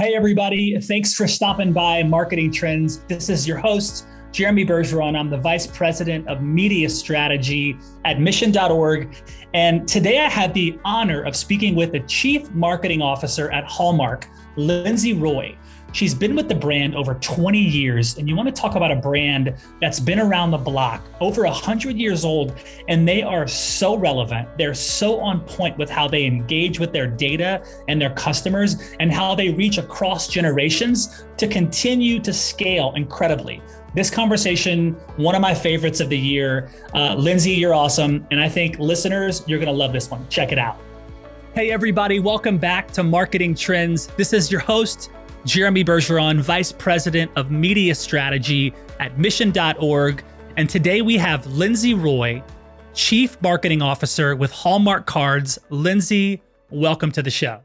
Hey, everybody. Thanks for stopping by Marketing Trends. This is your host, Jeremy Bergeron. I'm the Vice President of Media Strategy at mission.org. And today I had the honor of speaking with the Chief Marketing Officer at Hallmark, Lindsey Roy. She's been with the brand over 20 years, and you want to talk about a brand that's been around the block, over 100 years old, and they are so relevant. They're so on point with how they engage with their data and their customers and how they reach across generations to continue to scale incredibly. This conversation, one of my favorites of the year. Lindsey, you're awesome. And I think listeners, you're going to love this one. Check it out. Hey, everybody. Welcome back to Marketing Trends. This is your host, Jeremy Bergeron, Vice President of Media Strategy at mission.org. And today we have Lindsey Roy, Chief Marketing Officer with Hallmark Cards. Lindsey, welcome to the show.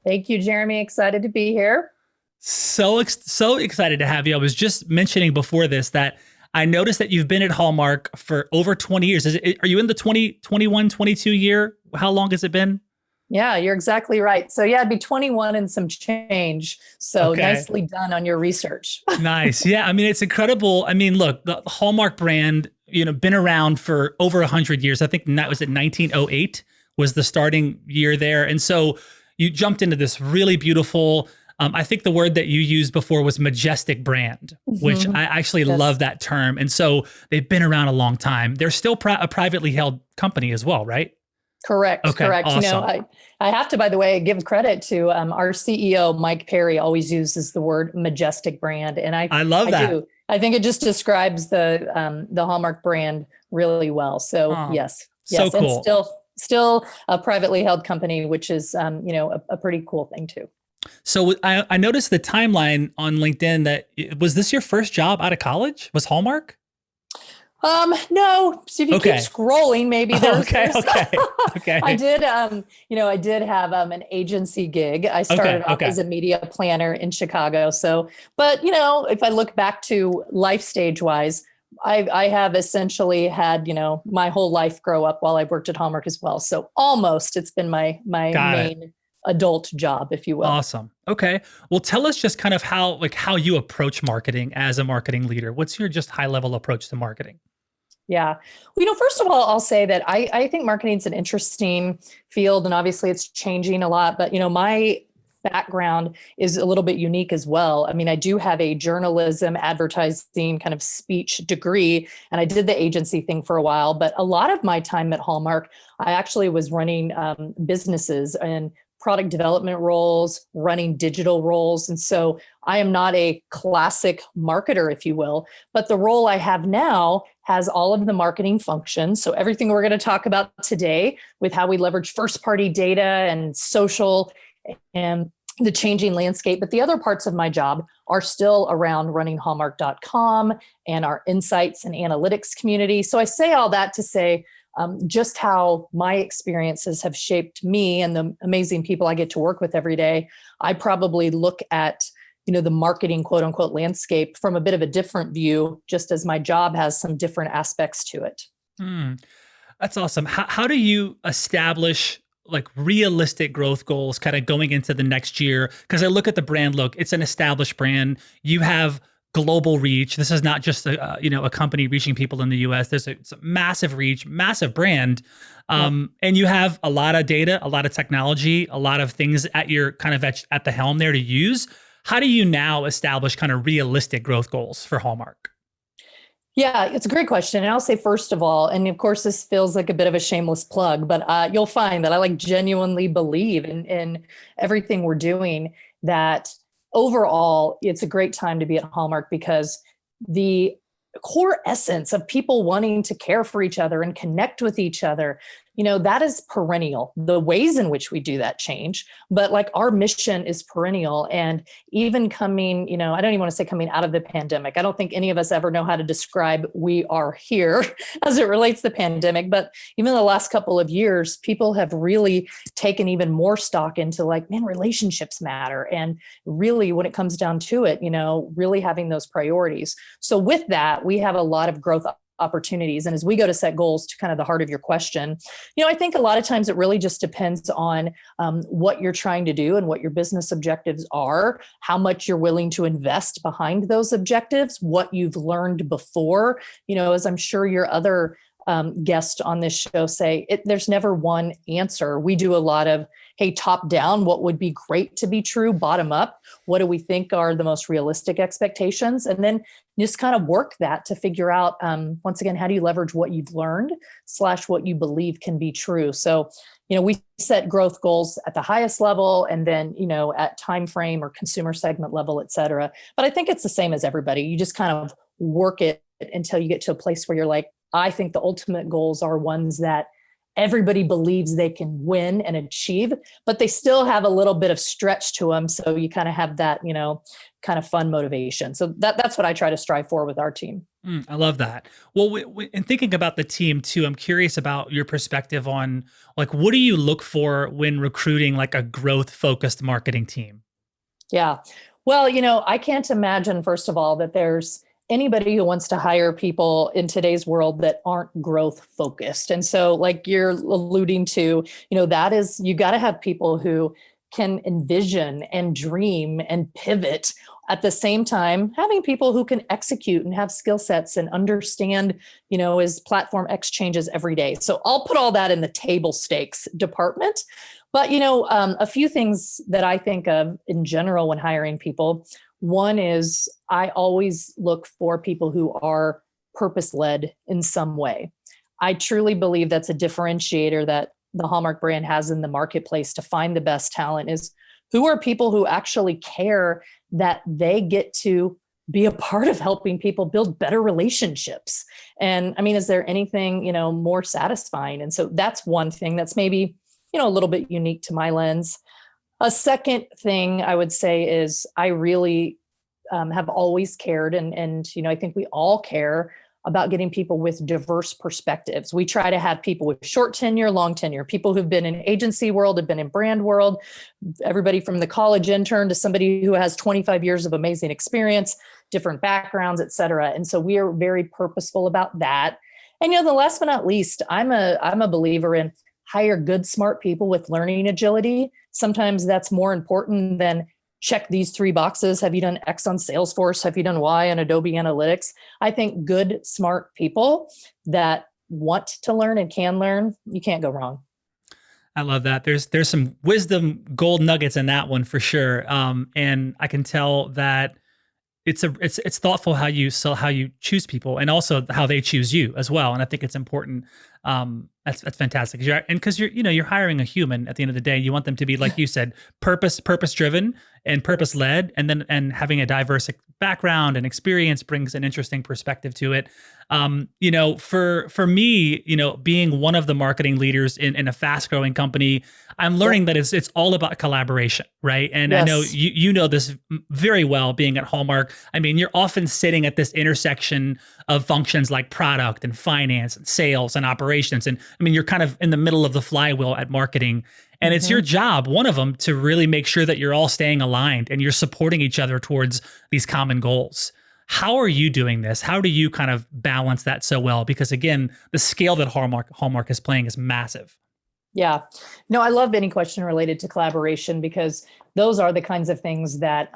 Thank you, Jeremy. Excited to be here. So excited to have you. I was just mentioning before this that I noticed that you've been at Hallmark for over 20 years. Are you in the 2021, 22 year? How long has it been? Yeah, you're exactly right. So yeah, it'd be 21 and some change. So Okay. Nicely done on your research. Nice. Yeah. I mean, it's incredible. I mean, look, the Hallmark brand, been around for over 100 years. I think that was 1908 was the starting year there. And so you jumped into this really beautiful, I think the word that you used before was majestic brand, which I actually love that term. And so they've been around a long time. They're still a privately held company as well, right? Correct. Okay, Correct. awesome. I have to, by the way, give credit to our CEO, Mike Perry, always uses the word majestic brand. And I love that. I think it just describes the Hallmark brand really well. So yes. So cool. And still a privately held company, which is, a pretty cool thing too. So I noticed the timeline on LinkedIn that was this your first job out of college? Was Hallmark? No. So if you keep scrolling, maybe there's. Okay. I did have an agency gig. I started off as a media planner in Chicago. So, but if I look back to life stage wise, I have essentially had, my whole life grow up while I've worked at Hallmark as well. So almost it's been my main adult job, if you will. Awesome. Okay. Well, tell us just kind of how you approach marketing as a marketing leader. What's your just high level approach to marketing? Yeah. Well, first of all, I'll say that I think marketing is an interesting field, and obviously it's changing a lot, but my background is a little bit unique as well. I mean, I do have a journalism, advertising kind of speech degree, and I did the agency thing for a while, but a lot of my time at Hallmark, I actually was running businesses and product development roles, running digital roles. And so I am not a classic marketer, if you will, but the role I have now has all of the marketing functions. So everything we're going to talk about today with how we leverage first-party data and social and the changing landscape. But the other parts of my job are still around running Hallmark.com and our insights and analytics community. So I say all that to say, just how my experiences have shaped me and the amazing people I get to work with every day. I probably look at, the marketing quote unquote landscape from a bit of a different view, just as my job has some different aspects to it. That's awesome. How do you establish like realistic growth goals kind of going into the next year? Because I look at the brand, it's an established brand. You have global reach. This is not just a company reaching people in the US. It's a massive reach, massive brand. And you have a lot of data, a lot of technology, a lot of things at your kind of at the helm there to use. How do you now establish kind of realistic growth goals for Hallmark? Yeah, it's a great question. And I'll say, first of all, and of course, this feels like a bit of a shameless plug, but you'll find that I genuinely believe in everything we're doing, that overall, it's a great time to be at Hallmark because the core essence of people wanting to care for each other and connect with each other, that is perennial. The ways in which we do that change, but our mission is perennial. And even coming, I don't even want to say coming out of the pandemic. I don't think any of us ever know how to describe we are here as it relates to the pandemic. But even the last couple of years, people have really taken even more stock into relationships matter. And really when it comes down to it, really having those priorities. So with that, we have a lot of growth opportunities. And as we go to set goals, to kind of the heart of your question, I think a lot of times it really just depends on what you're trying to do and what your business objectives are, how much you're willing to invest behind those objectives, what you've learned before. As I'm sure your other guests on this show say, there's never one answer. We do a lot of, hey, top down, what would be great to be true? Bottom up, what do we think are the most realistic expectations? And then just kind of work that to figure out, once again, how do you leverage what you've learned / what you believe can be true? So, we set growth goals at the highest level and then, at time frame or consumer segment level, et cetera. But I think it's the same as everybody. You just kind of work it until you get to a place where you're like, I think the ultimate goals are ones that everybody believes they can win and achieve, but they still have a little bit of stretch to them. So you kind of have that, kind of fun motivation. So that's what I try to strive for with our team. I love that. Well, in thinking about the team too, I'm curious about your perspective on what do you look for when recruiting like a growth focused marketing team? Yeah. Well, I can't imagine, first of all, that there's anybody who wants to hire people in today's world that aren't growth focused. And so like you're alluding to, that is, you got to have people who can envision and dream and pivot at the same time, having people who can execute and have skill sets and understand, as platform X changes every day. So I'll put all that in the table stakes department. But, a few things that I think of in general when hiring people. One is I always look for people who are purpose-led in some way. I truly believe that's a differentiator that the Hallmark brand has in the marketplace to find the best talent is who are people who actually care that they get to be a part of helping people build better relationships. And I mean, is there anything, more satisfying? And so that's one thing that's maybe, a little bit unique to my lens. A second thing I would say is I really have always cared, and I think we all care about getting people with diverse perspectives. We try to have people with short tenure, long tenure, people who've been in agency world, have been in brand world, everybody from the college intern to somebody who has 25 years of amazing experience, different backgrounds, et cetera. And so we are very purposeful about that. And the last but not least, I'm a believer in hire good, smart people with learning agility. Sometimes that's more important than check these 3 boxes. Have you done X on Salesforce? Have you done Y on Adobe Analytics? I think good, smart people that want to learn and can learn, you can't go wrong. I love that. There's some wisdom gold nuggets in that one for sure. And I can tell that it's thoughtful how you choose people and also how they choose you as well. And I think it's important. That's fantastic. Because you're hiring a human at the end of the day. You want them to be, like you said, purpose driven and purpose led, and having a diverse background and experience brings an interesting perspective to it. For me, being one of the marketing leaders in a fast growing company, I'm learning that it's all about collaboration, right? And yes. I know you know this very well, being at Hallmark. I mean, you're often sitting at this intersection of functions like product and finance and sales and operations. And I mean, you're kind of in the middle of the flywheel at marketing. And it's your job, one of them, to really make sure that you're all staying aligned and you're supporting each other towards these common goals. How are you doing this? How do you kind of balance that so well? Because again, the scale that Hallmark is playing is massive. Yeah. No, I love any question related to collaboration because those are the kinds of things that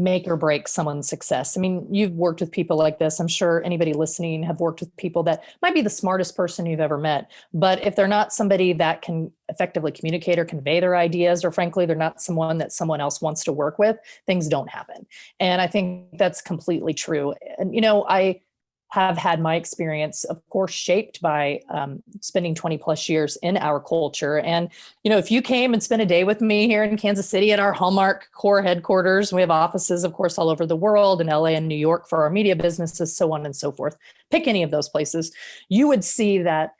make or break someone's success. I mean, you've worked with people like this. I'm sure anybody listening have worked with people that might be the smartest person you've ever met. But if they're not somebody that can effectively communicate or convey their ideas, or frankly, they're not someone that someone else wants to work with, things don't happen. And I think that's completely true. And, I have had my experience, of course, shaped by spending 20 plus years in our culture. And, if you came and spent a day with me here in Kansas City at our Hallmark core headquarters, we have offices, of course, all over the world, in LA and New York for our media businesses, so on and so forth. Pick any of those places, you would see that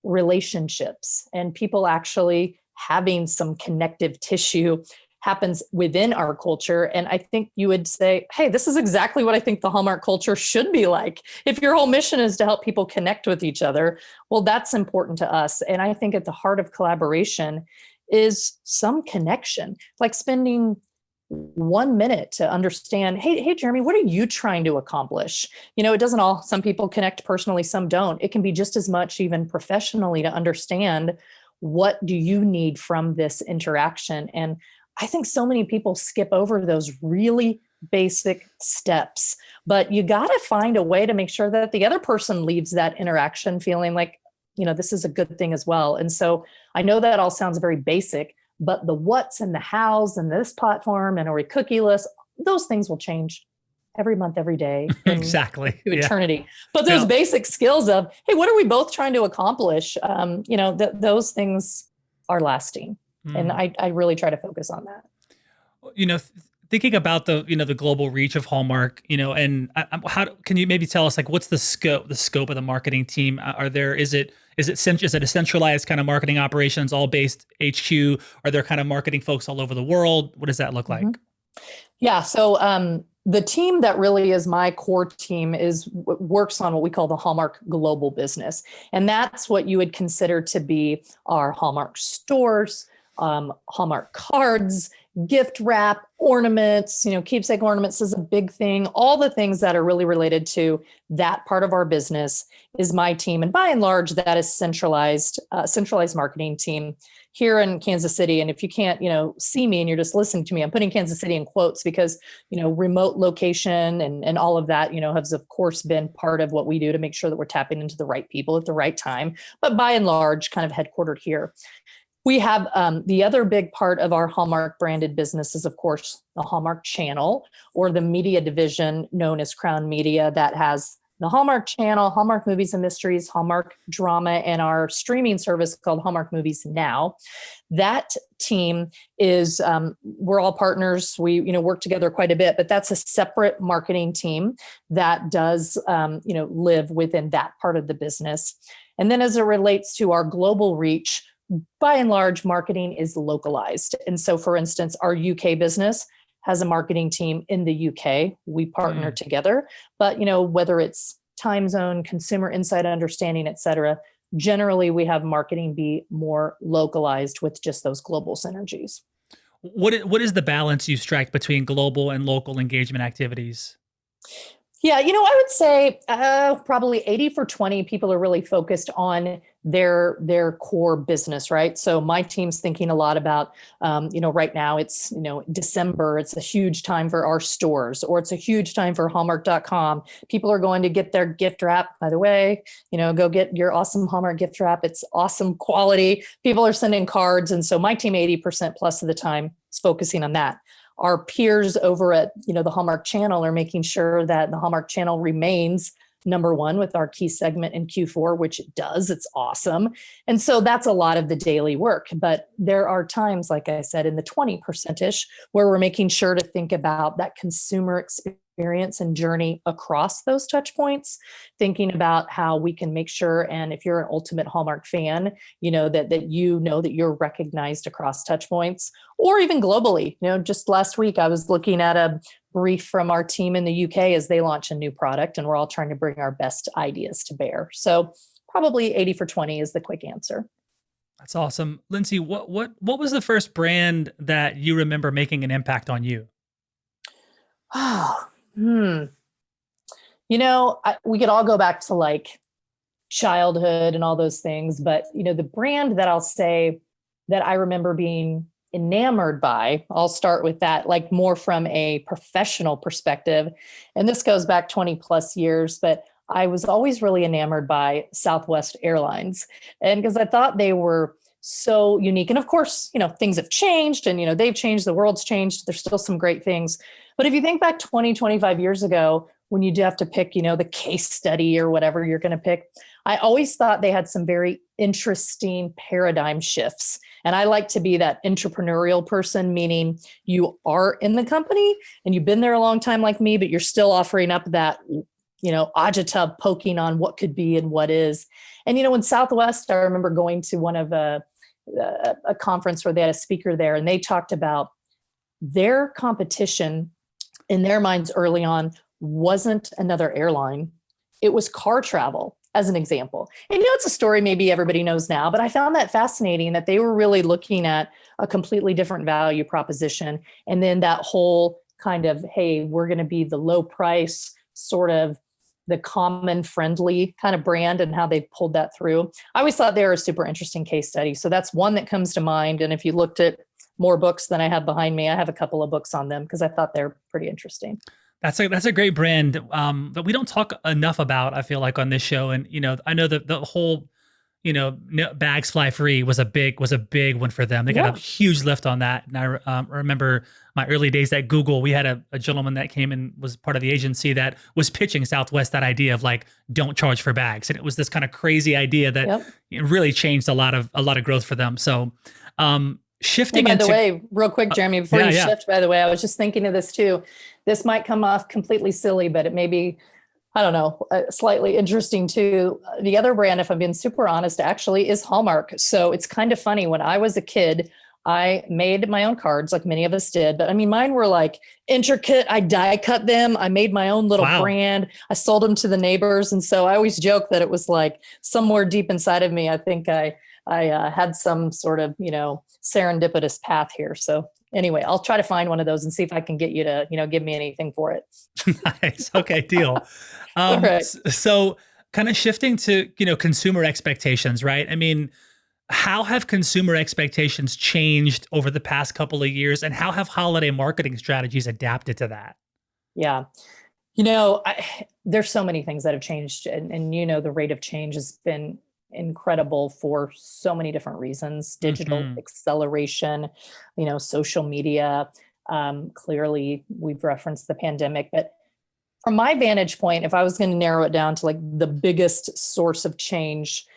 relationships and people actually having some connective tissue happens within our culture. And I think you would say, hey, this is exactly what I think the Hallmark culture should be like. If your whole mission is to help people connect with each other, well, that's important to us. And I think at the heart of collaboration is some connection, like spending 1 minute to understand, hey, Jeremy, what are you trying to accomplish? It doesn't all, some people connect personally, some don't. It can be just as much even professionally to understand, what do you need from this interaction? And I think so many people skip over those really basic steps, but you got to find a way to make sure that the other person leaves that interaction feeling like, this is a good thing as well. And so I know that all sounds very basic, but the what's and the how's and this platform and are we cookieless, those things will change every month, every day. Exactly. To eternity. But those basic skills of, hey, what are we both trying to accomplish? Those things are lasting. And I really try to focus on that. Thinking about the global reach of Hallmark, and how can you maybe tell us, like, what's the scope of the marketing team? Is it a centralized kind of marketing operations, all based HQ? Are there kind of marketing folks all over the world? What does that look like? Yeah. So the team that really is my core team works on what we call the Hallmark global business. And that's what you would consider to be our Hallmark stores, Hallmark cards, gift wrap, ornaments, keepsake ornaments is a big thing. All the things that are really related to that part of our business is my team. And by and large, that is centralized marketing team here in Kansas City. And if you can't, see me and you're just listening to me, I'm putting Kansas City in quotes because, remote location and all of that, has of course been part of what we do to make sure that we're tapping into the right people at the right time. But by and large, kind of headquartered here. We have the other big part of our Hallmark branded business is, of course, the Hallmark channel, or the media division known as Crown Media, that has the Hallmark channel, Hallmark Movies and Mysteries, Hallmark Drama, and our streaming service called Hallmark Movies Now. That team is, we're all partners. We, work together quite a bit, but that's a separate marketing team that does, live within that part of the business. And then as it relates to our global reach, by and large, marketing is localized. And so, for instance, our UK business has a marketing team in the UK. We partner together, but whether it's time zone, consumer insight understanding, et cetera, generally we have marketing be more localized with just those global synergies. What is the balance you strike between global and local engagement activities? Yeah, I would say probably 80-20 people are really focused on their core business, right? So my team's thinking a lot about, right now it's, December, it's a huge time for our stores, or it's a huge time for Hallmark.com. People are going to get their gift wrap. By the way, go get your awesome Hallmark gift wrap. It's awesome quality. People are sending cards. And so my team 80% plus of the time is focusing on that. Our peers over at, the Hallmark channel are making sure that the Hallmark channel remains number one with our key segment in Q4, which it does. It's awesome. And so that's a lot of the daily work. But there are times, like I said, in the 20%-ish, where we're making sure to think about that consumer experience and journey across those touch points, thinking about how we can make sure, and if you're an ultimate Hallmark fan, that you're recognized across touch points, or even globally. Just last week, I was looking at a brief from our team in the UK as they launch a new product, and we're all trying to bring our best ideas to bear. So probably 80-20 is the quick answer. That's awesome. Lindsey, what was the first brand that you remember making an impact on you? We could all go back to like childhood and all those things, but the brand that I'll say that I remember being enamored by, I'll start with that, like more from a professional perspective. And this goes back 20 plus years, but I was always really enamored by Southwest Airlines. And because I thought they were so unique. And of course, things have changed and, they've changed, the world's changed. There's still some great things. But if you think back 20, 25 years ago, when you do have to pick, the case study or whatever you're going to pick, I always thought they had some very interesting paradigm shifts. And I like to be that entrepreneurial person, meaning you are in the company and you've been there a long time like me, but you're still offering up that, agita poking on what could be and what is. And, when Southwest, I remember going to one of a conference where they had a speaker there, and they talked about their competition in their minds early on wasn't another airline. It was car travel. as an example. And it's a story maybe everybody knows now, but I found that fascinating that they were really looking at a completely different value proposition. And then that whole kind of, hey, we're going to be the low price, sort of the common friendly kind of brand, and how they've pulled that through. I always thought they were a super interesting case study. So that's one that comes to mind. And if you looked at more books than I have behind me, I have a couple of books on them because I thought they're pretty interesting. That's a great brand that we don't talk enough about, I feel like, on this show. And I know that the whole bags fly free was a big one for them. They got a huge lift on that. And I remember my early days at Google, we had a gentleman that came and was part of the agency that was pitching Southwest that idea of like, don't charge for bags. And it was this kind of crazy idea that it really changed a lot of growth for them. So shifting by the way, real quick, Jeremy, before you shift, by the way, I was just thinking of this too. This might come off completely silly, but it may be, I don't know, slightly interesting too. The other brand, if I'm being super honest, actually is Hallmark. So it's kind of funny. When I was a kid, I made my own cards like many of us did. But I mean, mine were like intricate. I die cut them. I made my own little brand. I sold them to the neighbors. And so I always joke that it was like somewhere deep inside of me, I think I had some sort of, serendipitous path here. So anyway, I'll try to find one of those and see if I can get you to, give me anything for it. Nice. Okay, deal. Right. So kind of shifting to, consumer expectations, right? I mean, how have consumer expectations changed over the past couple of years, and how have holiday marketing strategies adapted to that? Yeah. There's so many things that have changed, and the rate of change has been incredible for so many different reasons. Digital acceleration, social media. Clearly, we've referenced the pandemic, but from my vantage point, if I was going to narrow it down to like the biggest source of change,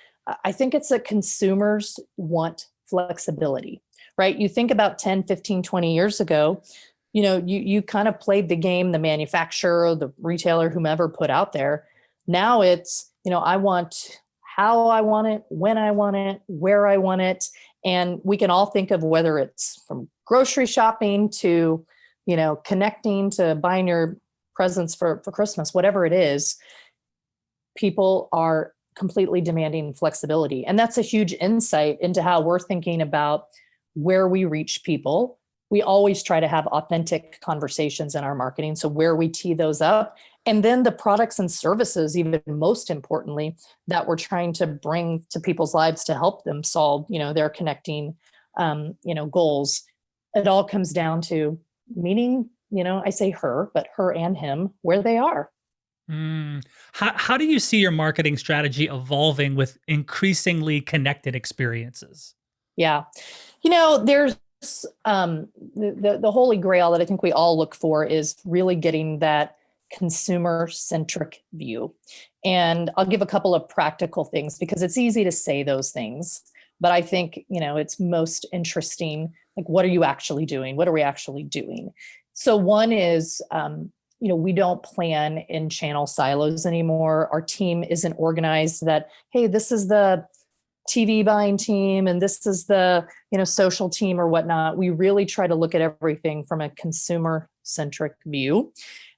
I think it's that consumers want flexibility, right? You think about 10, 15, 20 years ago, you kind of played the game the manufacturer, the retailer, whomever put out there. Now it's, I want how I want it, when I want it, where I want it. And we can all think of whether it's from grocery shopping to, connecting to buying your presents for Christmas, whatever it is, people are completely demanding flexibility. And that's a huge insight into how we're thinking about where we reach people. We always try to have authentic conversations in our marketing. So where we tee those up, and then the products and services, even most importantly, that we're trying to bring to people's lives to help them solve, their connecting, goals. It all comes down to meeting, I say her, but her and him, where they are. How do you see your marketing strategy evolving with increasingly connected experiences? Yeah. There's the holy grail that I think we all look for is really getting that consumer-centric view. And I'll give a couple of practical things because it's easy to say those things, but I think, it's most interesting. Like, what are you actually doing? What are we actually doing? So one is, we don't plan in channel silos anymore. Our team isn't organized that, hey, this is the TV buying team and this is the, social team or whatnot. We really try to look at everything from a consumer-centric view.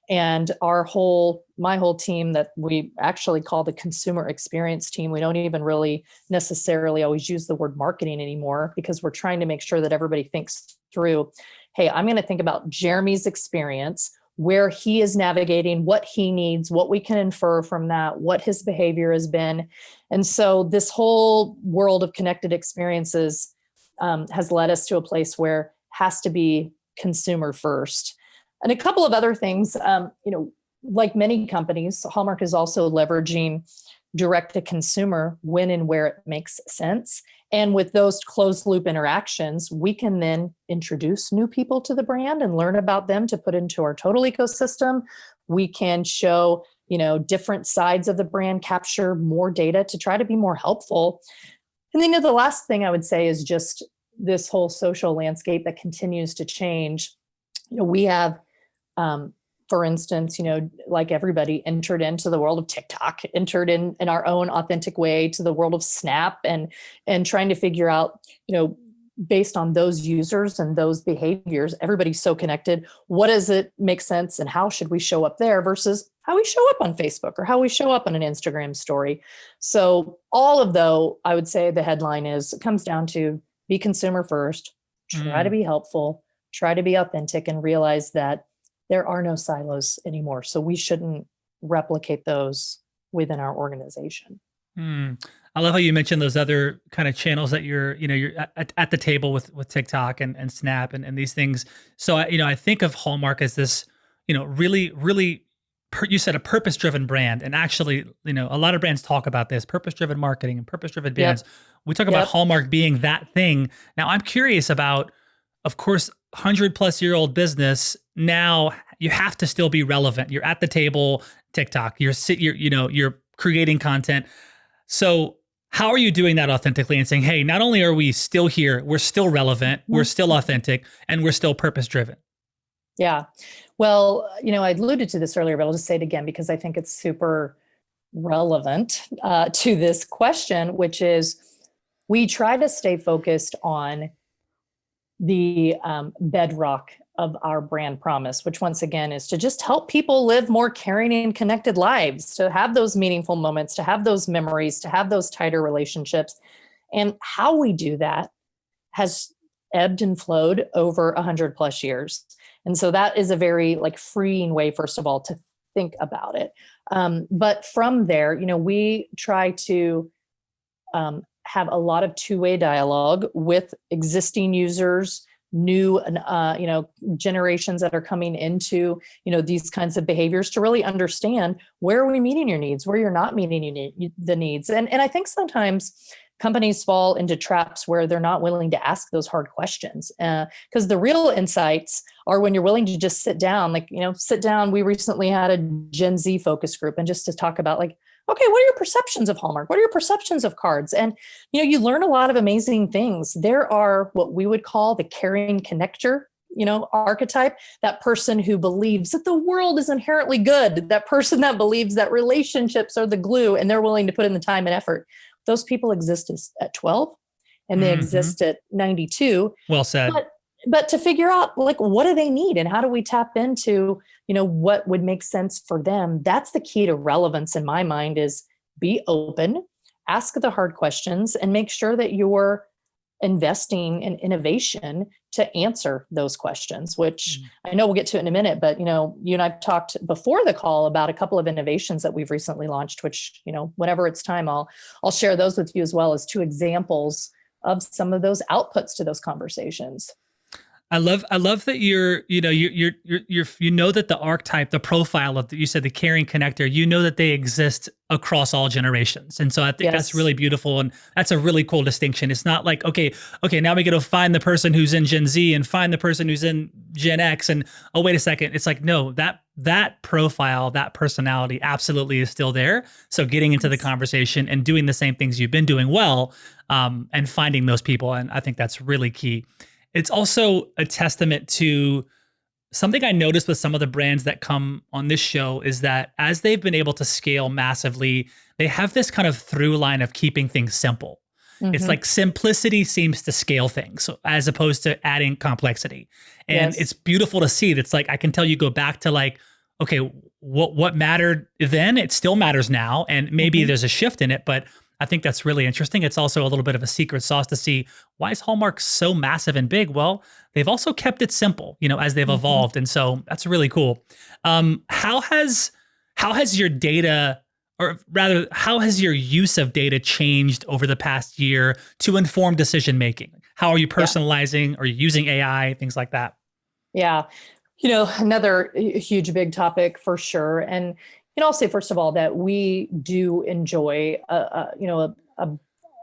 And my whole team that we actually call the consumer experience team, we don't even really necessarily always use the word marketing anymore because we're trying to make sure that everybody thinks through, hey, I'm going to think about Jeremy's experience, where he is navigating, what he needs, what we can infer from that, what his behavior has been. And so this whole world of connected experiences has led us to a place where it has to be consumer first. And a couple of other things, like many companies, Hallmark is also leveraging direct to consumer when and where it makes sense. And with those closed loop interactions, we can then introduce new people to the brand and learn about them to put into our total ecosystem. We can show, different sides of the brand, capture more data to try to be more helpful. And then the last thing I would say is just this whole social landscape that continues to change. We have, for instance, like everybody entered into the world of TikTok, entered in our own authentic way to the world of Snap and trying to figure out, based on those users and those behaviors, everybody's so connected. What does it make sense and how should we show up there versus how we show up on Facebook or how we show up on an Instagram story? So all of though, I would say the headline is, it comes down to be consumer first, try to be helpful, try to be authentic, and realize that there are no silos anymore. So we shouldn't replicate those within our organization. I love how you mentioned those other kind of channels that you're at the table with TikTok and Snap and these things. So I think of Hallmark as this, really, really, you said a purpose-driven brand. And actually, a lot of brands talk about this, purpose-driven marketing and purpose-driven brands. Yep. We talk about Hallmark being that thing. Now I'm curious about, of course, 100-plus-year-old business. Now you have to still be relevant. You're at the table, TikTok, you're creating content. So how are you doing that authentically and saying, hey, not only are we still here, we're still relevant, we're still authentic, and we're still purpose-driven? Yeah. Well, I alluded to this earlier, but I'll just say it again because I think it's super relevant to this question, which is we try to stay focused on the bedrock of our brand promise, which once again is to just help people live more caring and connected lives, to have those meaningful moments, to have those memories, to have those tighter relationships. And how we do that has ebbed and flowed over 100+ years. And so that is a very freeing way, first of all, to think about it. But from there, we try to have a lot of two-way dialogue with existing users, new, generations that are coming into, these kinds of behaviors, to really understand where are we meeting your needs, where you're not meeting the needs. And I think sometimes companies fall into traps where they're not willing to ask those hard questions. Because the real insights are when you're willing to just sit down, sit down. We recently had a Gen Z focus group, and just to talk about okay, what are your perceptions of Hallmark? What are your perceptions of cards? And, you learn a lot of amazing things. There are what we would call the caring connector, archetype, that person who believes that the world is inherently good, that person that believes that relationships are the glue, and they're willing to put in the time and effort. Those people exist at 12 and they exist at 92. Well said. But to figure out what do they need and how do we tap into, what would make sense for them? That's the key to relevance in my mind, is be open, ask the hard questions, and make sure that you're investing in innovation to answer those questions, which I know we'll get to it in a minute, but you and I've talked before the call about a couple of innovations that we've recently launched, which, whenever it's time, I'll share those with you as well as two examples of some of those outputs to those conversations. I love that you're that the archetype, the profile of you said the caring connector, that they exist across all generations. And so I think that's really beautiful. And that's a really cool distinction. It's not like, okay, now we got to find the person who's in Gen Z and find the person who's in Gen X. And oh, wait a second. It's like, no, that profile, that personality absolutely is still there. So getting into the conversation and doing the same things you've been doing well, and finding those people. And I think that's really key. It's also a testament to something I noticed with some of the brands that come on this show, is that as they've been able to scale massively, they have this kind of through line of keeping things simple. It's like simplicity seems to scale things, so as opposed to adding complexity. And it's beautiful to see. That's I can tell you go back to okay, what mattered then, it still matters now. And maybe there's a shift in it, but I think that's really interesting. It's also a little bit of a secret sauce to see, why is Hallmark so massive and big? Well, they've also kept it simple, as they've evolved. And so that's really cool. How has your data, or rather, how has your use of data changed over the past year to inform decision-making? How are you personalizing? Are you using AI, things like that? Yeah. Another huge, big topic for sure. And I'll say, first of all, that we do enjoy a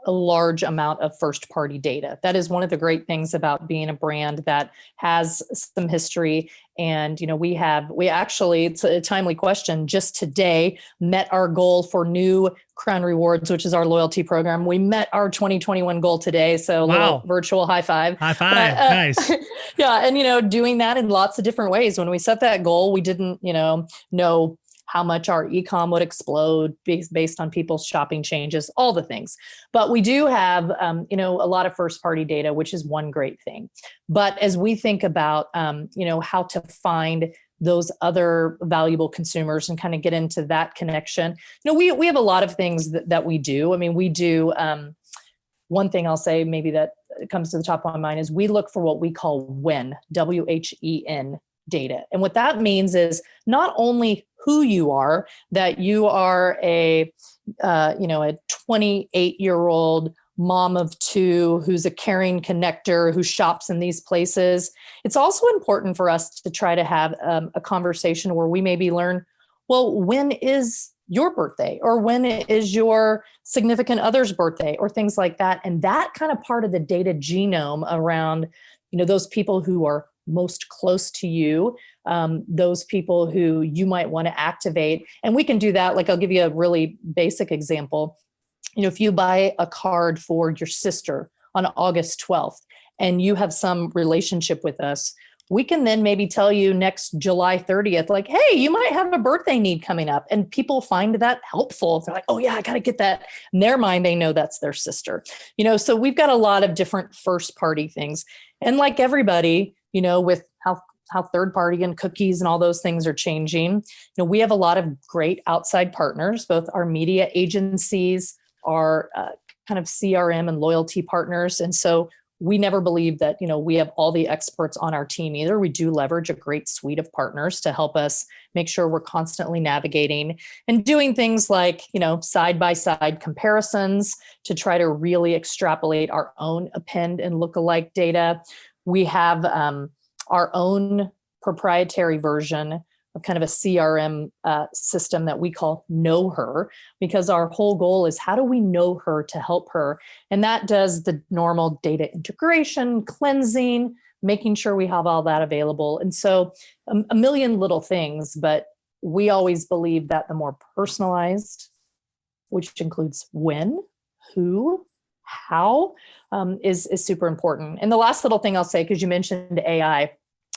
large amount of first-party data. That is one of the great things about being a brand that has some history. And we actually, it's a timely question, just today met our goal for new Crown Rewards, which is our loyalty program. We met our 2021 goal today. So wow. A little virtual high five. High five. Nice. Yeah. And doing that in lots of different ways. When we set that goal, we didn't know how much our e-com would explode based on people's shopping changes, all the things. But we do have, a lot of first party data, which is one great thing. But as we think about, how to find those other valuable consumers and kind of get into that connection, we have a lot of things that we do. I mean, we do, one thing I'll say maybe that comes to the top of my mind is we look for what we call WHEN, WHEN data. And what that means is not only who you are, that you are a 28-year-old mom of two who's a caring connector who shops in these places. It's also important for us to try to have a conversation where we maybe learn, well, when is your birthday, or when is your significant other's birthday, or things like that. And that kind of part of the data genome around, those people who are most close to you, those people who you might want to activate. And we can do that. Like, I'll give you a really basic example. If you buy a card for your sister on August 12th and you have some relationship with us, we can then maybe tell you next July 30th, like, hey, you might have a birthday need coming up. And people find that helpful. They're like, oh yeah, I got to get that. In their mind, they know that's their sister. So we've got a lot of different first party things. And like everybody, with how third party and cookies and all those things are changing, we have a lot of great outside partners, both our media agencies, our kind of CRM and loyalty partners. And so we never believe that, we have all the experts on our team either. We do leverage a great suite of partners to help us make sure we're constantly navigating and doing things like, side-by-side comparisons to try to really extrapolate our own append and lookalike data. We have our own proprietary version of kind of a CRM system that we call Know Her, because our whole goal is how do we know her to help her? And that does the normal data integration, cleansing, making sure we have all that available. And so a million little things, but we always believe that the more personalized, which includes when, who, how, is super important. And the last little thing I'll say, because you mentioned AI,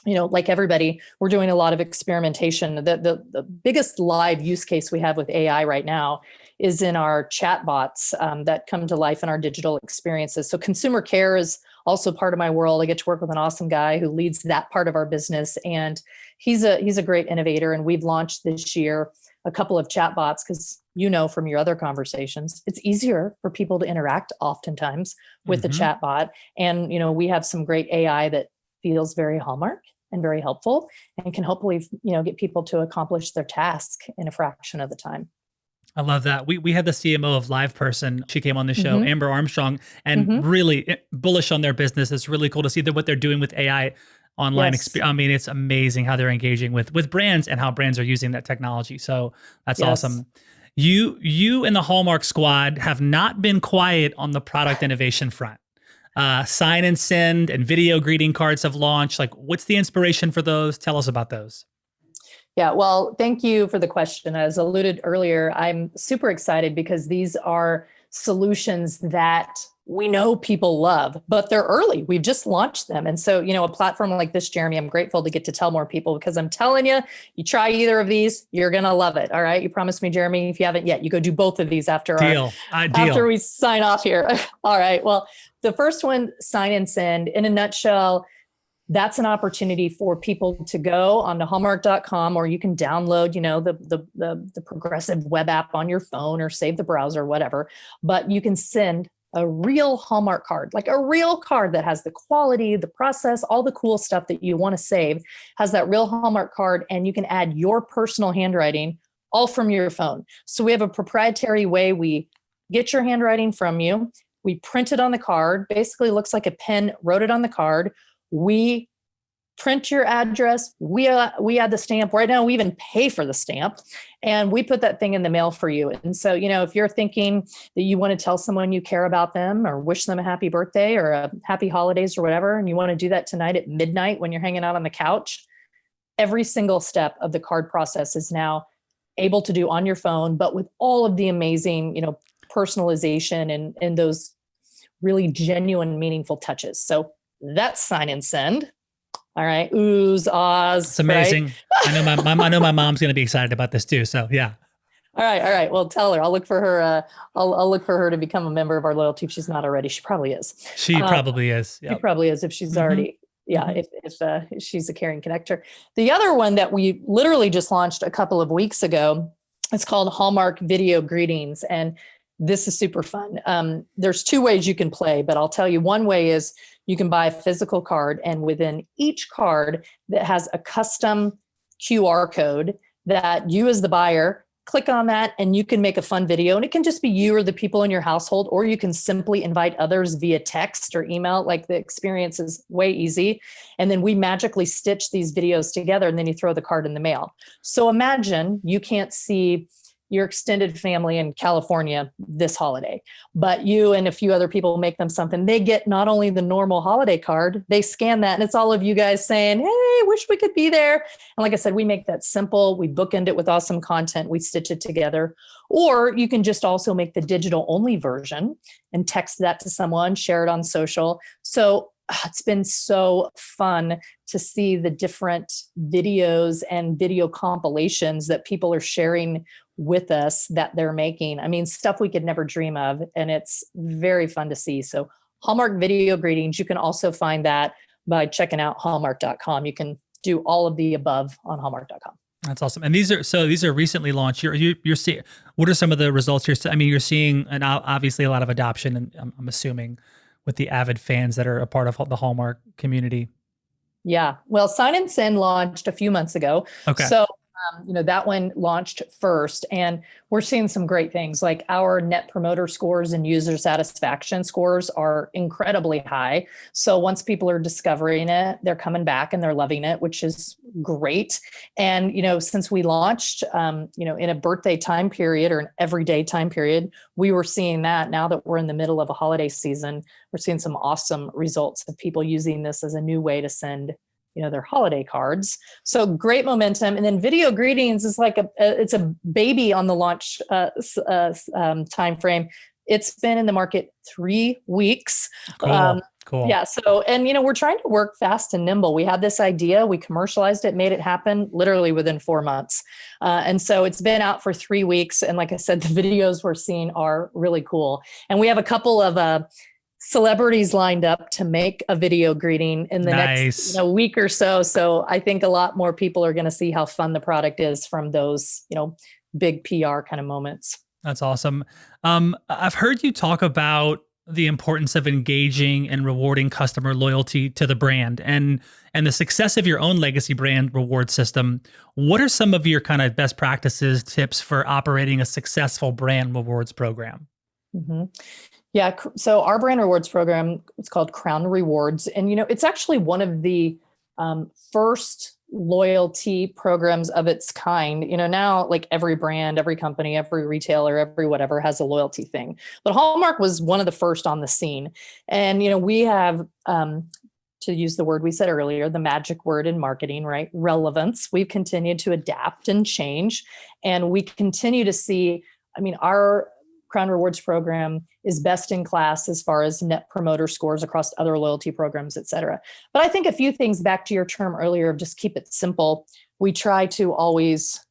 like everybody, we're doing a lot of experimentation. The biggest live use case we have with AI right now is in our chatbots that come to life in our digital experiences. So consumer care is also part of my world. I get to work with an awesome guy who leads that part of our business, and he's a great innovator. And we've launched this year a couple of chatbots because from your other conversations, it's easier for people to interact oftentimes with the chatbot. And we have some great AI that feels very Hallmark and very helpful and can hopefully, get people to accomplish their task in a fraction of the time. I love that. We had the CMO of LivePerson. She came on the show, Amber Armstrong, and really bullish on their business. It's really cool to see what they're doing with AI online. Yes. I mean, it's amazing how they're engaging with brands and how brands are using that technology. So that's awesome. You and the Hallmark squad have not been quiet on the product innovation front. Sign and Send and video greeting cards have launched. Like, what's the inspiration for those? Tell us about those. Yeah, well, thank you for the question. As alluded earlier, I'm super excited because these are solutions that we know people love, but they're early. We've just launched them. And so, a platform like this, Jeremy, I'm grateful to get to tell more people, because I'm telling you, you try either of these, you're going to love it. All right. You promised me, Jeremy, if you haven't yet, you go do both of these after after we sign off here. All right. Well, the first one, Sign and Send, in a nutshell, that's an opportunity for people to go onto hallmark.com, or you can download, the progressive web app on your phone or save the browser, whatever. But you can send a real Hallmark card, like a real card that has the quality, the process, all the cool stuff that you want to save, has that real Hallmark card, and you can add your personal handwriting all from your phone. So we have a proprietary way we get your handwriting from you. We print it on the card, basically looks like a pen wrote it on the card. We print your address. We add the stamp. Right now, we even pay for the stamp, and we put that thing in the mail for you. And so, if you're thinking that you want to tell someone you care about them or wish them a happy birthday or a happy holidays or whatever, and you want to do that tonight at midnight when you're hanging out on the couch, every single step of the card process is now able to do on your phone, but with all of the amazing, personalization and those really genuine, meaningful touches. So that's Sign and Send. All right. Oohs, ahs. It's amazing. Right? I know my mom's going to be excited about this too. So yeah. All right. All right. Well, tell her. I'll look for her. I'll look for her to become a member of our loyalty if she's not already. She probably is. She probably is. She Yep. probably is if she's already. Yeah. Mm-hmm. If she's a caring connector. The other one that we literally just launched a couple of weeks ago, it's called Hallmark Video Greetings, and this is super fun. There's two ways you can play, but I'll tell you one way is you can buy a physical card, and within each card that has a custom QR code that you as the buyer click on that and you can make a fun video, and it can just be you or the people in your household, or you can simply invite others via text or email. Like, the experience is way easy. And then we magically stitch these videos together, and then you throw the card in the mail. So imagine you can't see your extended family in California this holiday, but you and a few other people make them something. They get not only the normal holiday card, they scan that, and it's all of you guys saying, hey, wish we could be there. And like I said, we make that simple. We bookend it with awesome content. We stitch it together. Or you can just also make the digital only version and text that to someone, share it on social. So it's been so fun to see the different videos and video compilations that people are sharing with us that they're making. I mean, stuff we could never dream of, and it's very fun to see. So Hallmark Video Greetings, you can also find that by checking out hallmark.com. You can do all of the above on hallmark.com. That's awesome. And these are recently launched. You're seeing, what are some of the results you're seeing, and obviously a lot of adoption, and I'm assuming with the avid fans that are a part of the Hallmark community. Yeah. Well, Sign and Send launched a few months ago. Okay. So, that one launched first, and we're seeing some great things. Like, our net promoter scores and user satisfaction scores are incredibly high. So once people are discovering it, they're coming back and they're loving it, which is great. And, since we launched, in a birthday time period or an everyday time period, we were seeing that. Now that we're in the middle of a holiday season, we're seeing some awesome results of people using this as a new way to send their holiday cards. So great momentum. And then Video Greetings is like it's a baby on the launch timeframe. It's been in the market 3 weeks. Cool. Yeah. So, and we're trying to work fast and nimble. We had this idea, we commercialized it, made it happen literally within 4 months. And so it's been out for 3 weeks. And like I said, the videos we're seeing are really cool. And we have a couple of celebrities lined up to make a video greeting in the next week or so. So I think a lot more people are going to see how fun the product is from those, big PR kind of moments. That's awesome. I've heard you talk about the importance of engaging and rewarding customer loyalty to the brand and the success of your own legacy brand reward system. What are some of your kind of best practices, tips for operating a successful brand rewards program? Mm-hmm. Yeah. So our brand rewards program, it's called Crown Rewards. And, it's actually one of the first loyalty programs of its kind. Now, like, every brand, every company, every retailer, every whatever has a loyalty thing. But Hallmark was one of the first on the scene. And, we have, to use the word we said earlier, the magic word in marketing, right? Relevance. We've continued to adapt and change. And we continue to see, our Crown Rewards program is best in class as far as net promoter scores across other loyalty programs, et cetera. But I think a few things back to your term earlier of just keep it simple. We try to always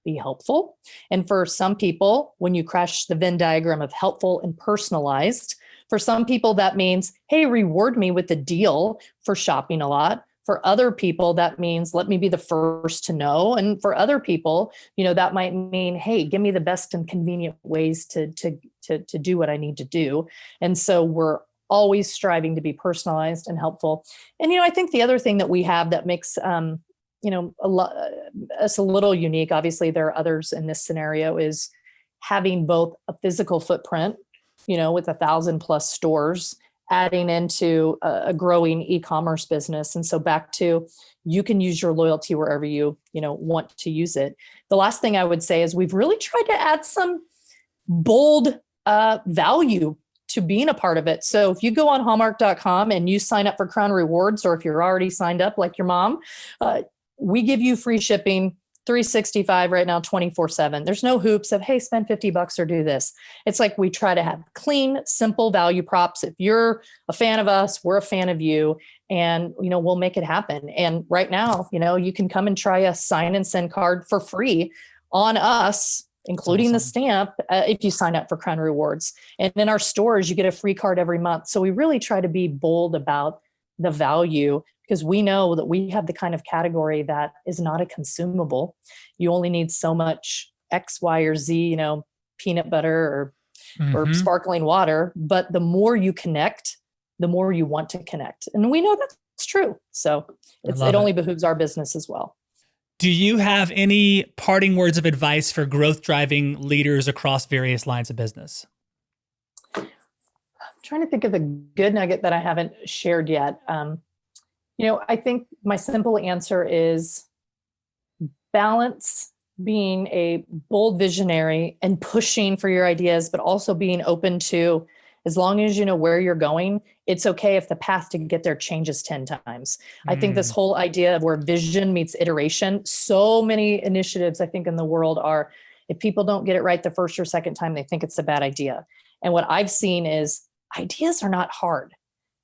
be helpful. And for some people, when you crash the Venn diagram of helpful and personalized, for some people, that means, hey, reward me with a deal for shopping a lot. For other people, that means let me be the first to know. And for other people, that might mean, hey, give me the best and convenient ways to do what I need to do. And so we're always striving to be personalized and helpful. And, I think the other thing that we have that makes, us a little unique, obviously there are others in this scenario, is having both a physical footprint, with 1,000+ stores, adding into a growing e-commerce business. And so back to, you can use your loyalty wherever you want to use it. The last thing I would say is we've really tried to add some bold value to being a part of it. So if you go on hallmark.com and you sign up for Crown Rewards, or if you're already signed up like your mom, we give you free shipping 365 right now, 24/7. There's no hoops of, hey, spend $50 or do this. It's like we try to have clean, simple value props. If you're a fan of us, we're a fan of you, and we'll make it happen. And right now, you can come and try a sign and send card for free on us, including the stamp, if you sign up for Crown Rewards. And in our stores, you get a free card every month. So we really try to be bold about the value, because we know that we have the kind of category that is not a consumable. You only need so much X, Y, or Z, peanut butter or sparkling water. But the more you connect, the more you want to connect. And we know that's true. So it only behooves our business as well. Do you have any parting words of advice for growth driving leaders across various lines of business? I'm trying to think of a good nugget that I haven't shared yet. I think my simple answer is balance being a bold visionary and pushing for your ideas, but also being open to, as long as you know where you're going, it's okay if the path to get there changes 10 times. I think this whole idea of where vision meets iteration, so many initiatives I think in the world are, if people don't get it right the first or second time, they think it's a bad idea. And what I've seen is ideas are not hard.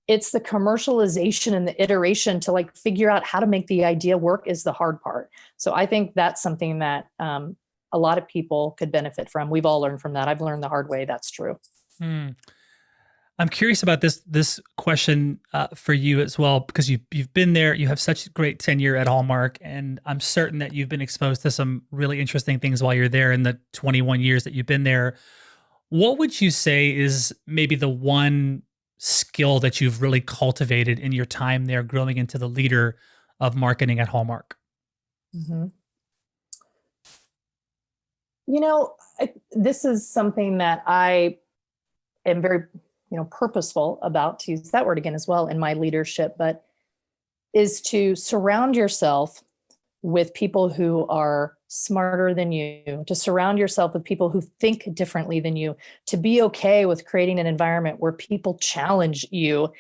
It's the commercialization and the iteration to figure out how to make the idea work is the hard part. So I think that's something that a lot of people could benefit from. We've all learned from that. I've learned the hard way. That's true. I'm curious about this question for you as well, because you've been there. You have such great tenure at Hallmark, and I'm certain that you've been exposed to some really interesting things while you're there in the 21 years that you've been there. What would you say is maybe the one skill that you've really cultivated in your time there, growing into the leader of marketing at Hallmark? This is something that I am very purposeful about, to use that word again as well, in my leadership, but is to surround yourself with people who are smarter than you, to surround yourself with people who think differently than you, to be okay with creating an environment where people challenge you.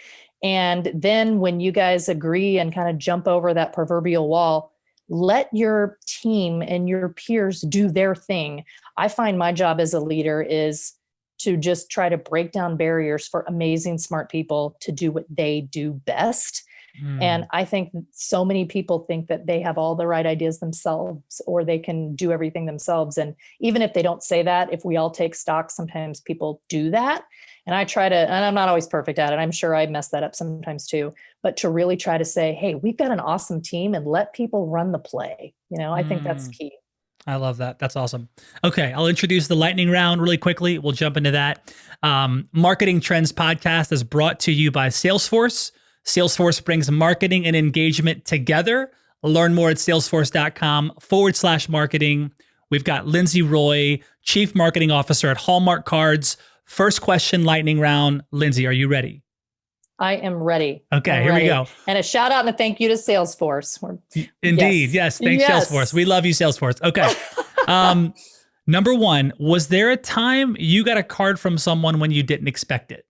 And then when you guys agree and kind of jump over that proverbial wall, let your team and your peers do their thing. I find my job as a leader is to just try to break down barriers for amazing, smart people to do what they do best. And I think so many people think that they have all the right ideas themselves, or they can do everything themselves. And even if they don't say that, if we all take stock, sometimes people do that. And I try to, and I'm not always perfect at it. I'm sure I mess that up sometimes too, but to really try to say, hey, we've got an awesome team, and let people run the play. I think that's key. I love that. That's awesome. Okay, I'll introduce the lightning round really quickly. We'll jump into that. Marketing Trends Podcast is brought to you by Salesforce. Salesforce brings marketing and engagement together. Learn more at salesforce.com/marketing. We've got Lindsey Roy, Chief Marketing Officer at Hallmark Cards. First question, lightning round. Lindsey, are you ready? I am ready. Okay, here we go. And a shout out and a thank you to Salesforce. Indeed. Yes. Thanks, Salesforce. We love you, Salesforce. Okay. Number one, was there a time you got a card from someone when you didn't expect it?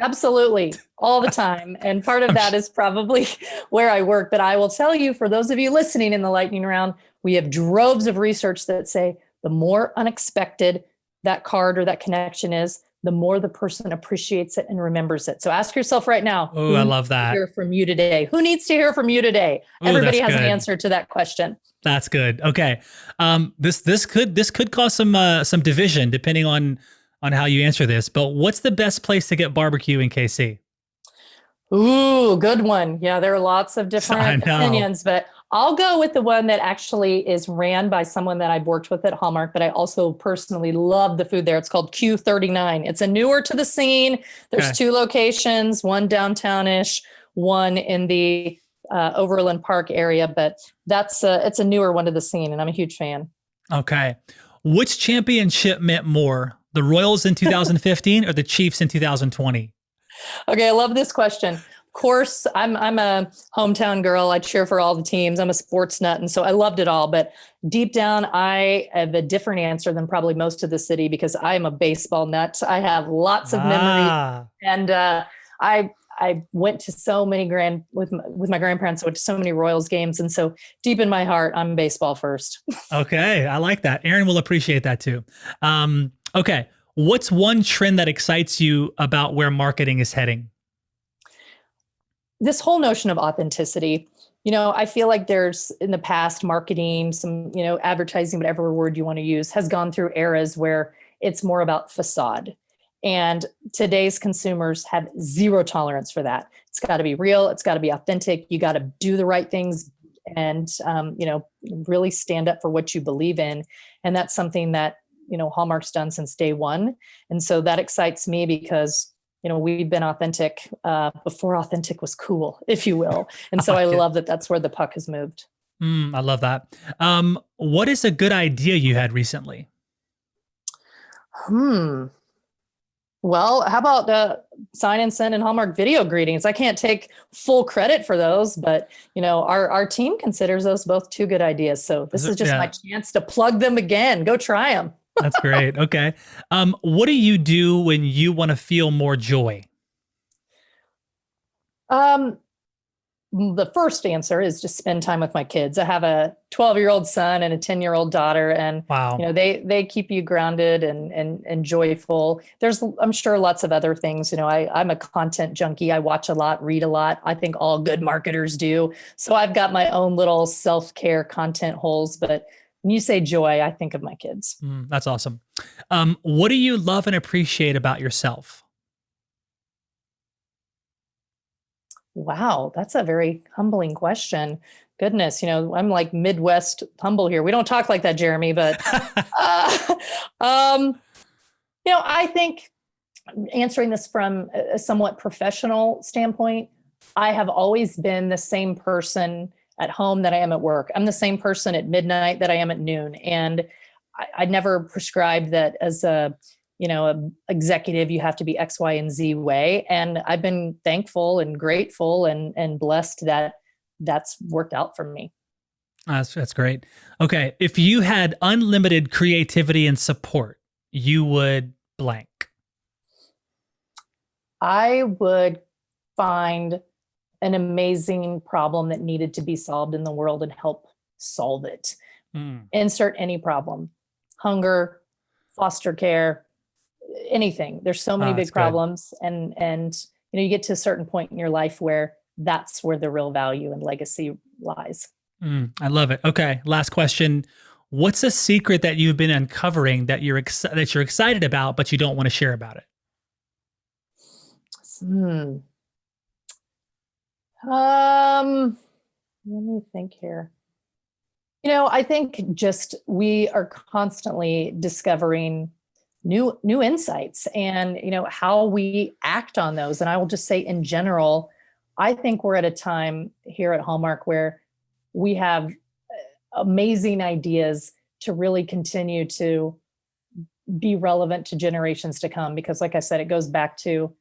Absolutely. All the time. And part of that is probably where I work. But I will tell you, for those of you listening in the lightning round, we have droves of research that say the more unexpected that card or that connection is, the more the person appreciates it and remembers it. So ask yourself right now. Oh, I love that. Hear from you today. Who needs to hear from you today? Everybody has an answer to that question. That's good. Okay. This could cause some division depending on how you answer this, but what's the best place to get barbecue in KC? Ooh, good one. Yeah, there are lots of different opinions, but I'll go with the one that actually is ran by someone that I've worked with at Hallmark, but I also personally love the food there. It's called Q39. It's a newer to the scene. There's two locations, one downtown-ish, one in the Overland Park area, but it's a newer one to the scene, and I'm a huge fan. Okay. Which championship meant more, the Royals in 2015 or the Chiefs in 2020? Okay, I love this question. Of course, I'm a hometown girl. I cheer for all the teams. I'm a sports nut, and so I loved it all. But deep down, I have a different answer than probably most of the city, because I am a baseball nut. I have lots of memories, and I I went to so many with my grandparents. I went to so many Royals games, and so deep in my heart, I'm baseball first. Okay, I like that. Aaron will appreciate that too. Okay, what's one trend that excites you about where marketing is heading? This whole notion of authenticity. I feel like there's in the past marketing, some, advertising, whatever word you want to use, has gone through eras where it's more about facade. And today's consumers have zero tolerance for that. It's got to be real. It's got to be authentic. You got to do the right things and, really stand up for what you believe in. And that's something that, Hallmark's done since day one. And so that excites me because we've been authentic before authentic was cool, if you will. And so I love that that's where the puck has moved. I love that. What is a good idea you had recently? Well, how about sign and send and Hallmark video greetings? I can't take full credit for those, but our team considers those both two good ideas. So this is just my chance to plug them again. Go try them. That's great. Okay. What do you do when you want to feel more joy? The first answer is just spend time with my kids. I have a 12-year-old son and a 10-year-old daughter, and wow, they keep you grounded and joyful. There's, I'm sure, lots of other things. I'm a content junkie. I watch a lot, read a lot. I think all good marketers do. So I've got my own little self-care content holes, but when you say joy, I think of my kids. That's awesome. What do you love and appreciate about yourself? Wow, that's a very humbling question. Goodness, I'm like Midwest humble here. We don't talk like that, Jeremy, but I think answering this from a somewhat professional standpoint, I have always been the same person at home that I am at work. I'm the same person at midnight that I am at noon. And I never prescribed that as a executive, you have to be X, Y, and Z way. And I've been thankful and grateful and blessed that that's worked out for me. That's great. Okay. If you had unlimited creativity and support, you would blank. I would find an amazing problem that needed to be solved in the world and help solve it. Insert any problem: hunger, foster care, anything. There's so many big problems. And you get to a certain point in your life where that's where the real value and legacy lies. I love it. Okay. Last question. What's a secret that you've been uncovering that you're excited about, but you don't want to share about it? Let me think here. I think just we are constantly discovering new insights and, how we act on those. And I will just say in general, I think we're at a time here at Hallmark where we have amazing ideas to really continue to be relevant to generations to come. Because like I said, it goes back to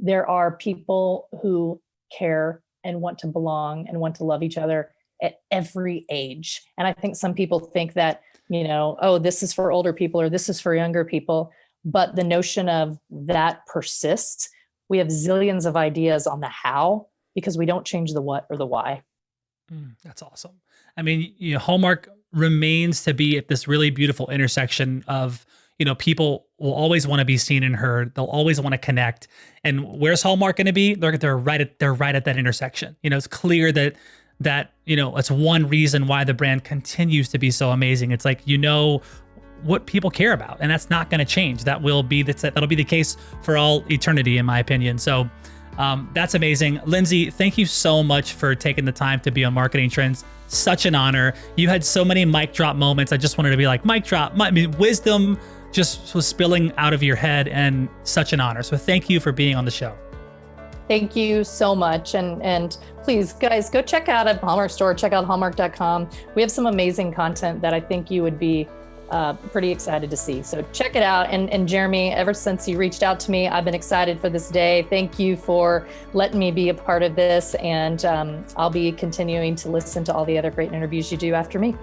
there are people who care and want to belong and want to love each other at every age. And I think some people think that, this is for older people or this is for younger people. But the notion of that persists. We have zillions of ideas on the how because we don't change the what or the why. That's awesome. I mean, Hallmark remains to be at this really beautiful intersection of, people will always want to be seen and heard. They'll always want to connect. And where's Hallmark going to be? They're right at that intersection. It's clear that it's one reason why the brand continues to be so amazing. It's like, what people care about, and that's not going to change. That'll be the case for all eternity, in my opinion. So that's amazing. Lindsey, thank you so much for taking the time to be on Marketing Trends. Such an honor. You had so many mic drop moments. I just wanted to be like, mic drop. Wisdom just was spilling out of your head, and such an honor. So thank you for being on the show. Thank you so much. And please, guys, go check out a Hallmark store, check out hallmark.com. We have some amazing content that I think you would be pretty excited to see. So check it out. And Jeremy, ever since you reached out to me, I've been excited for this day. Thank you for letting me be a part of this. And I'll be continuing to listen to all the other great interviews you do after me.